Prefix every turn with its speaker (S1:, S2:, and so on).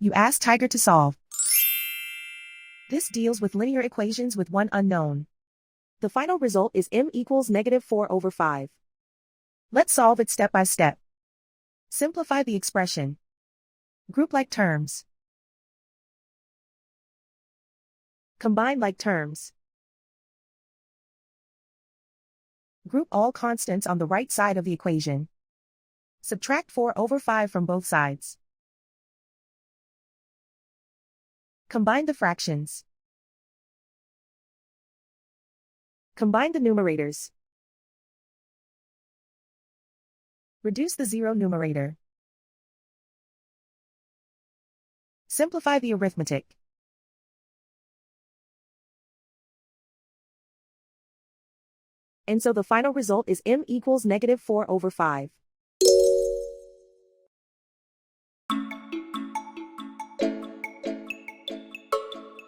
S1: You ask Tiger to solve. This deals with linear equations with one unknown. The final result is m equals -4/5. Let's solve it step by step. Simplify the expression. Group like terms. Combine like terms. Group all constants on the right side of the equation. Subtract 4/5 from both sides. Combine the fractions. Combine the numerators. Reduce the zero numerator. Simplify the arithmetic. And so the final result is m equals -4/5.